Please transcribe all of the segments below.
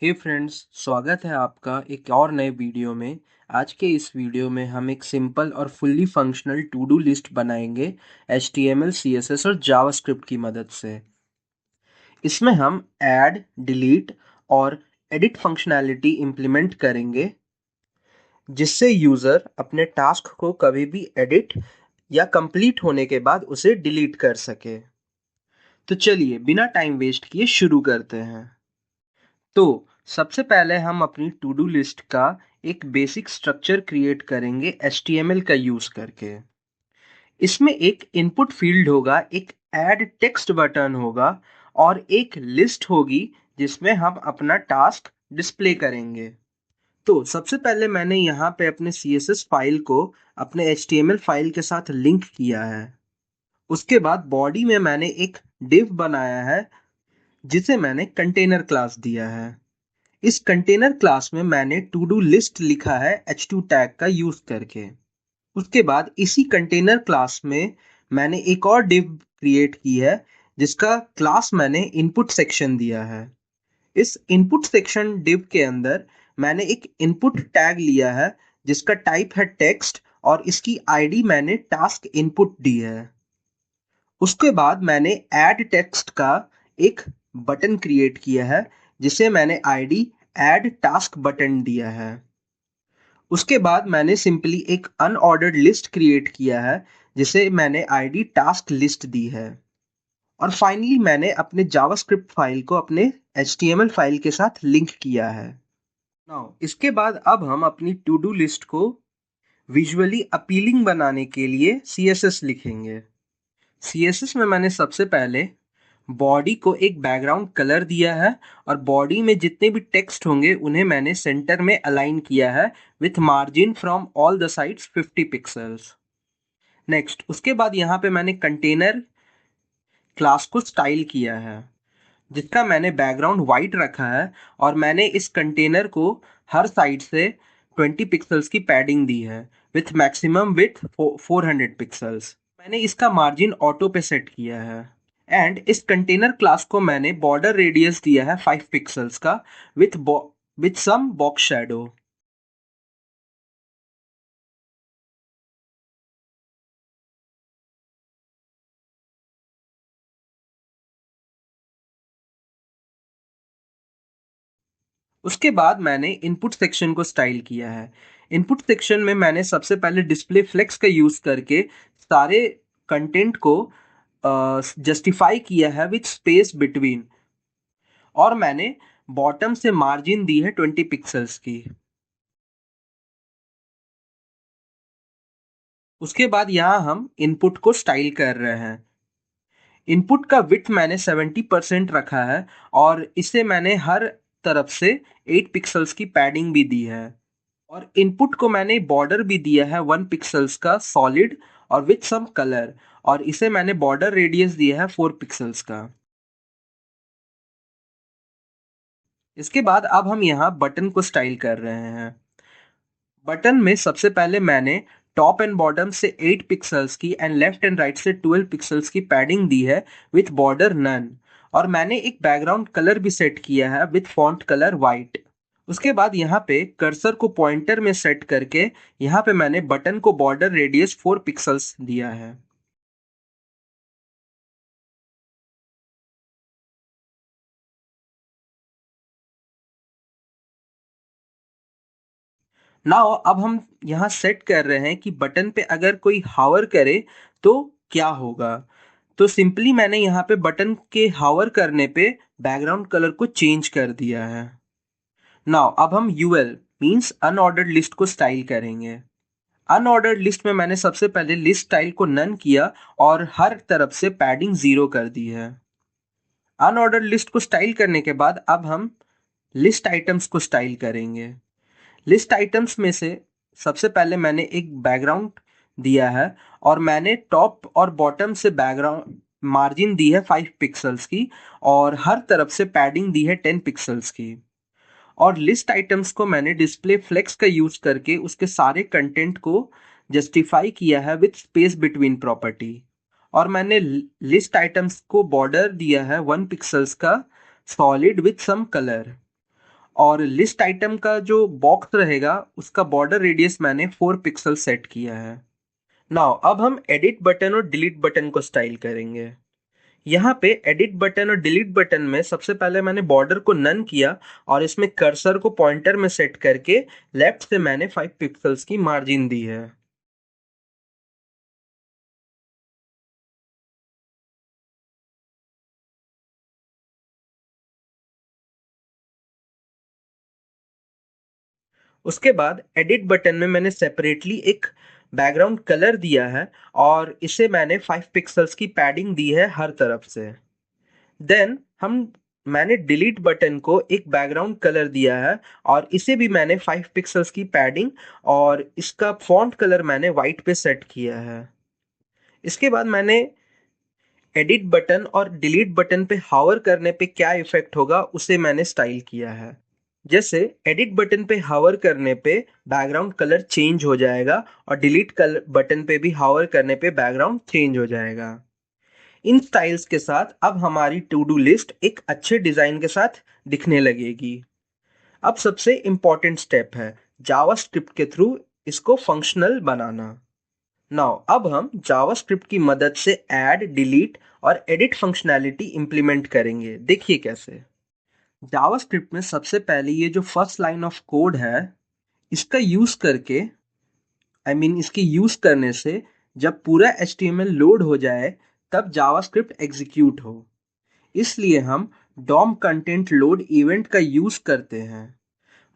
हे friends, स्वागत है आपका एक और नए वीडियो में। आज के इस वीडियो में हम एक सिंपल और fully functional to do list बनाएंगे HTML, CSS और जावास्क्रिप्ट की मदद से। इसमें हम ऐड, डिलीट और एडिट फंक्शनैलिटी इम्प्लीमेंट करेंगे, जिससे यूज़र अपने टास्क को कभी भी एडिट या कंप्लीट होने के बाद उसे डिलीट कर सके। तो चलिए बिना टाइम वेस्ट किए शुरू करते हैं। तो सबसे पहले हम अपनी टू डू लिस्ट का एक बेसिक स्ट्रक्चर क्रिएट करेंगे HTML का यूज करके। इसमें एक इनपुट फील्ड होगा, एक ऐड टेक्स्ट बटन होगा और एक लिस्ट होगी जिसमें हम अपना टास्क डिस्प्ले करेंगे। तो सबसे पहले मैंने यहाँ पे अपने CSS फाइल को अपने HTML फाइल के साथ लिंक किया है। उसके बाद बॉडी में मैंने एक div बनाया है जिसे मैंने कंटेनर क्लास दिया है। इस कंटेनर क्लास में मैंने टू डू लिस्ट लिखा है h2 टैग का यूज करके। उसके बाद इसी कंटेनर क्लास में मैंने एक और डिव क्रिएट की है जिसका क्लास मैंने इनपुट सेक्शन दिया है। इस इनपुट सेक्शन डिव के अंदर मैंने एक इनपुट टैग लिया है जिसका टाइप है टेक्स्ट और इसकी आईडी मैंने टास्क इनपुट दी है। उसके बाद मैंने ऐड टेक्स्ट का एक बटन क्रिएट किया है जिसे मैंने आईडी ऐड टास्क बटन दिया है। उसके बाद मैंने सिंपली एक अनऑर्डर्ड लिस्ट क्रिएट किया है जिसे मैंने आईडी टास्क लिस्ट दी है। और फाइनली मैंने अपने जावास्क्रिप्ट फाइल को अपने HTML फाइल के साथ लिंक किया है। नाउ इसके बाद अब हम अपनी टू डू लिस्ट को विजुअली अपीलिंग बनाने के लिए CSS लिखेंगे। CSS में मैंने सबसे पहले बॉडी को एक बैकग्राउंड कलर दिया है और बॉडी में जितने भी टेक्स्ट होंगे उन्हें मैंने सेंटर में अलाइन किया है with margin from all the sides 50 pixels. Next उसके बाद यहाँ पे मैंने कंटेनर क्लास को स्टाइल किया है जिसका मैंने बैकग्राउंड वाइट रखा है और मैंने इस कंटेनर को हर साइड से 20 पिक्सल्स की पैडिंग दी है विथ मैक्सिमम विथ 400 पिक्सल्स। मैंने इसका मार्जिन ऑटो पे सेट किया है। एंड इस कंटेनर क्लास को मैंने बॉर्डर रेडियस दिया है 5 पिक्सल्स का with with some box shadow. उसके बाद मैंने इनपुट सेक्शन को स्टाइल किया है। इनपुट सेक्शन में मैंने सबसे पहले डिस्प्ले फ्लेक्स का यूज करके सारे कंटेंट को जस्टिफाई किया है विथ स्पेस बिटवीन। और मैंने बॉटम से मार्जिन दी है 20 पिक्सल्स की। उसके बाद यहाँ हम इनपुट को स्टाइल कर रहे हैं। इनपुट का विड्थ मैंने 70% रखा है और इसे मैंने हर तरफ से 8 पिक्सल्स की पैडिंग भी दी है। और इनपुट को मैंने बॉर्डर भी दिया है 1 पिक्सल्स का सॉलिड और विथ सम कलर, और इसे मैंने बॉर्डर रेडियस दिया है 4 पिक्सल्स का। इसके बाद अब हम यहाँ बटन को स्टाइल कर रहे हैं। बटन में सबसे पहले मैंने टॉप एंड बॉटम से 8 पिक्सल्स की एंड लेफ्ट एंड राइट से 12 पिक्सल्स की पैडिंग दी है विथ बॉर्डर नन। और मैंने एक बैकग्राउंड कलर भी सेट किया है विथ फॉन्ट कलर वाइट। उसके बाद यहाँ पे कर्सर को पॉइंटर में सेट करके यहाँ पे मैंने बटन को बॉर्डर रेडियस 4 पिक्सल्स दिया है। नाउ अब हम यहाँ सेट कर रहे हैं कि बटन पे अगर कोई हावर करे तो क्या होगा। तो सिंपली मैंने यहाँ पे बटन के हावर करने पे बैकग्राउंड कलर को चेंज कर दिया है। नाउ अब हम UL मींस अनऑर्डर्ड लिस्ट को स्टाइल करेंगे। अनऑर्डर्ड लिस्ट में मैंने सबसे पहले लिस्ट स्टाइल को नन किया और हर तरफ से पैडिंग 0 कर दी है। अनऑर्डर्ड लिस्ट को स्टाइल करने के बाद अब हम लिस्ट आइटम्स को स्टाइल करेंगे। लिस्ट आइटम्स में से सबसे पहले मैंने एक बैकग्राउंड दिया है और मैंने टॉप और बॉटम से बैकग्राउंड मार्जिन दी है 5 पिक्सल्स की और हर तरफ से पैडिंग दी है 10 पिक्सल्स की। और लिस्ट आइटम्स को मैंने डिस्प्ले फ्लेक्स का यूज करके उसके सारे कंटेंट को जस्टिफाई किया है विथ स्पेस बिटवीन प्रॉपर्टी। और मैंने लिस्ट आइटम्स को बॉर्डर दिया है 1 पिक्सल्स का सॉलिड विथ सम कलर। और लिस्ट आइटम का जो बॉक्स रहेगा उसका बॉर्डर रेडियस मैंने 4 पिक्सल सेट किया है। नाउ अब हम एडिट बटन और डिलीट बटन को स्टाइल करेंगे। यहाँ पे एडिट बटन और डिलीट बटन में सबसे पहले मैंने बॉर्डर को नन किया और इसमें कर्सर को पॉइंटर में सेट करके लेफ्ट से मैंने 5 पिक्सल्स की मार्जिन दी है। उसके बाद एडिट बटन में मैंने सेपरेटली एक बैकग्राउंड कलर दिया है और इसे मैंने 5 पिक्सल्स की पैडिंग दी है हर तरफ से। देन हम मैंने डिलीट बटन को एक बैकग्राउंड कलर दिया है और इसे भी मैंने 5 पिक्सल्स की पैडिंग और इसका फॉन्ट कलर मैंने वाइट पे सेट किया है। इसके बाद मैंने एडिट बटन और डिलीट बटन पे हावर करने पे क्या इफेक्ट होगा उसे मैंने स्टाइल किया है। जैसे एडिट बटन पे हावर करने पे बैकग्राउंड कलर चेंज हो जाएगा और डिलीट कलर बटन पे भी हावर करने पे बैकग्राउंड चेंज हो जाएगा। इन स्टाइल्स के साथ अब हमारी टू डू लिस्ट एक अच्छे डिजाइन के साथ दिखने लगेगी। अब सबसे इम्पोर्टेंट स्टेप है जावास्क्रिप्ट के थ्रू इसको फंक्शनल बनाना। नाउ अब हम जावास्क्रिप्ट की मदद से ऐड, डिलीट और एडिट फंक्शनैलिटी इंप्लीमेंट करेंगे। देखिए कैसे। जावास्क्रिप्ट में सबसे पहले ये जो फर्स्ट लाइन ऑफ कोड है इसका यूज करके इसके यूज करने से जब पूरा HTML लोड हो जाए तब जावास्क्रिप्ट एग्जीक्यूट हो। इसलिए हम डॉम कंटेंट लोड इवेंट का यूज करते हैं।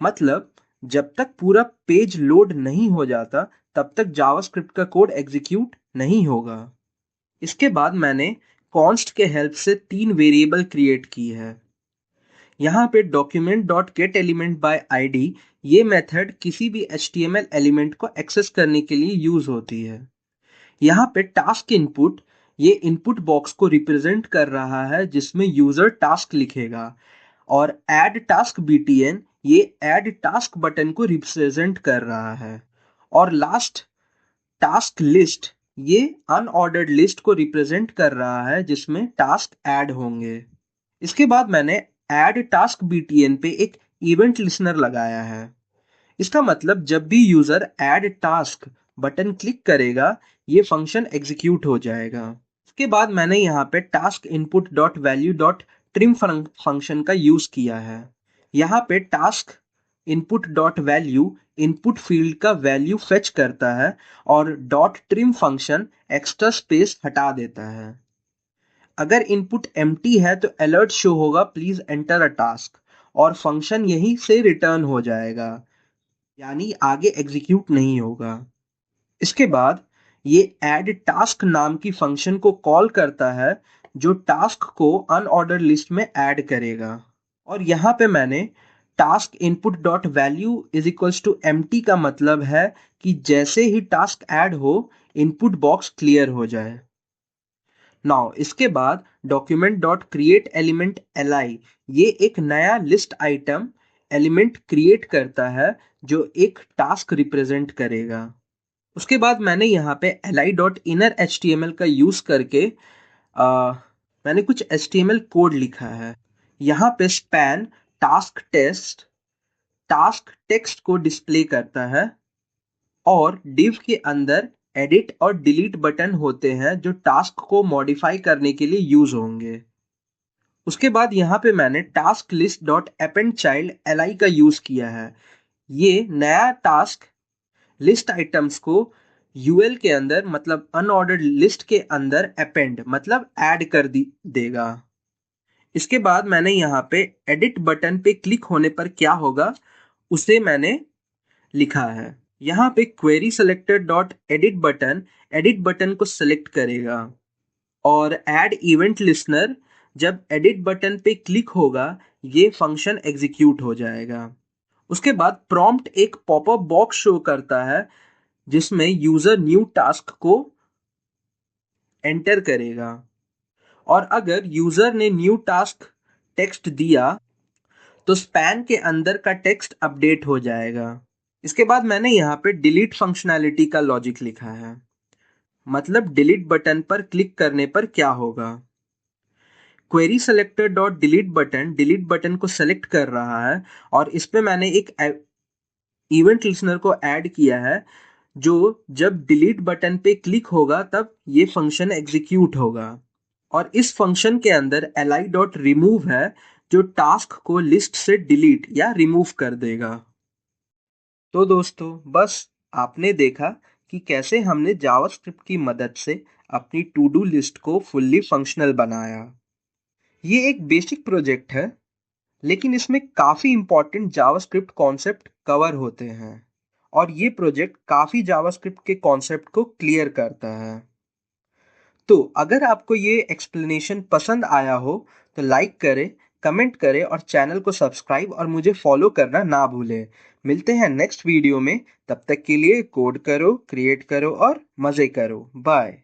मतलब जब तक पूरा पेज लोड नहीं हो जाता तब तक जावास्क्रिप्ट का कोड एग्जीक्यूट नहीं होगा। इसके बाद मैंने कॉन्स्ट के हेल्प से 3 वेरिएबल क्रिएट की है। यहाँ पे document dot gate element by ID ये मेथड किसी भी HTML एलिमेंट को एक्सेस करने के लिए यूज होती है। यहाँ पे टास्क इनपुट ये इनपुट बॉक्स को रिप्रेजेंट कर रहा है जिसमें यूजर टास्क लिखेगा और ऐड टास्क BTN ये ऐड टास्क बटन को रिप्रेजेंट कर रहा है और लास्ट टास्क लिस्ट ये अनऑर्डर्ड लिस्ट को रिप्रेजेंट कर रहा है जिसमें टास्क ऐड होंगे। इसके बाद मैंने ऐड टास्क BTN पे एक इवेंट लिसनर लगाया है। इसका मतलब जब भी user add task button click करेगा ये फंक्शन एग्जीक्यूट हो जाएगा। इसके बाद मैंने यहाँ पे task input dot value dot trim function का यूज किया है। यहाँ पे task input dot value input field का वैल्यू फेच करता है और dot trim function extra space हटा देता है। अगर इनपुट एम्प्टी है तो अलर्ट शो होगा प्लीज एंटर अ टास्क और फंक्शन यहीं से रिटर्न हो जाएगा, यानी आगे एग्जीक्यूट नहीं होगा। इसके बाद ये ऐड टास्क नाम की फंक्शन को कॉल करता है जो टास्क को अनऑर्डर लिस्ट में ऐड करेगा और यहाँ पे मैंने task input dot value is equals to empty का मतलब है कि जैसे ही टास्क ऐड हो इनपुट बॉक्स क्लियर हो जाए। नाउ इसके बाद document dot create element li ये एक नया लिस्ट आइटम एलिमेंट क्रिएट करता है जो एक टास्क रिप्रेजेंट करेगा। उसके बाद मैंने यहाँ पे li डॉट इनर HTML का यूज करके मैंने कुछ HTML कोड लिखा है। यहाँ पे span task test task text को डिस्प्ले करता है और div के अंदर एडिट और डिलीट बटन होते हैं जो टास्क को मॉडिफाई करने के लिए यूज होंगे। उसके बाद यहाँ पे मैंने task list dot append child li का यूज किया है। ये नया टास्क लिस्ट आइटम्स को यूएल के अंदर मतलब अनऑर्डर्ड लिस्ट के अंदर अपेंड मतलब ऐड कर देगा। इसके बाद मैंने यहाँ पे एडिट बटन पे क्लिक होने पर क्या होगा उसे मैंने लिखा है। यहाँ पे query selected dot edit button को सिलेक्ट करेगा और ऐड इवेंट लिसनर जब एडिट बटन पे क्लिक होगा ये फंक्शन एग्जीक्यूट हो जाएगा। उसके बाद प्रॉम्प्ट एक पॉपअप बॉक्स शो करता है जिसमें यूजर न्यू टास्क को एंटर करेगा और अगर यूजर ने न्यू टास्क टेक्स्ट दिया तो स्पैन के अंदर का टेक्स्ट अपडेट हो जाएगा। इसके बाद मैंने यहाँ पे डिलीट फंक्शनैलिटी का लॉजिक लिखा है। मतलब डिलीट बटन पर क्लिक करने पर क्या होगा। Query selector dot delete button को सेलेक्ट कर रहा है और इस पे मैंने एक इवेंट लिसनर को ऐड किया है, जो जब डिलीट बटन पे क्लिक होगा तब ये फंक्शन एग्जीक्यूट होगा। और इस फंक्शन के अंदर li डॉट रिमूव है, जो टास्क को लिस्ट से डिलीट या रिमूव कर देगा। तो दोस्तों, बस आपने देखा कि कैसे हमने जावास्क्रिप्ट की मदद से अपनी टू डू लिस्ट को फुल्ली फंक्शनल बनाया। ये एक बेसिक प्रोजेक्ट है, लेकिन इसमें काफ़ी इंपॉर्टेंट जावास्क्रिप्ट कॉन्सेप्ट कवर होते हैं और ये प्रोजेक्ट काफ़ी जावास्क्रिप्ट के कॉन्सेप्ट को क्लियर करता है। तो अगर आपको ये एक्सप्लेनेशन पसंद आया हो तो लाइक करें, कमेंट करें और चैनल को सब्सक्राइब और मुझे फॉलो करना ना भूलें। मिलते हैं नेक्स्ट वीडियो में, तब तक के लिए कोड करो, क्रिएट करो और मज़े करो। बाय।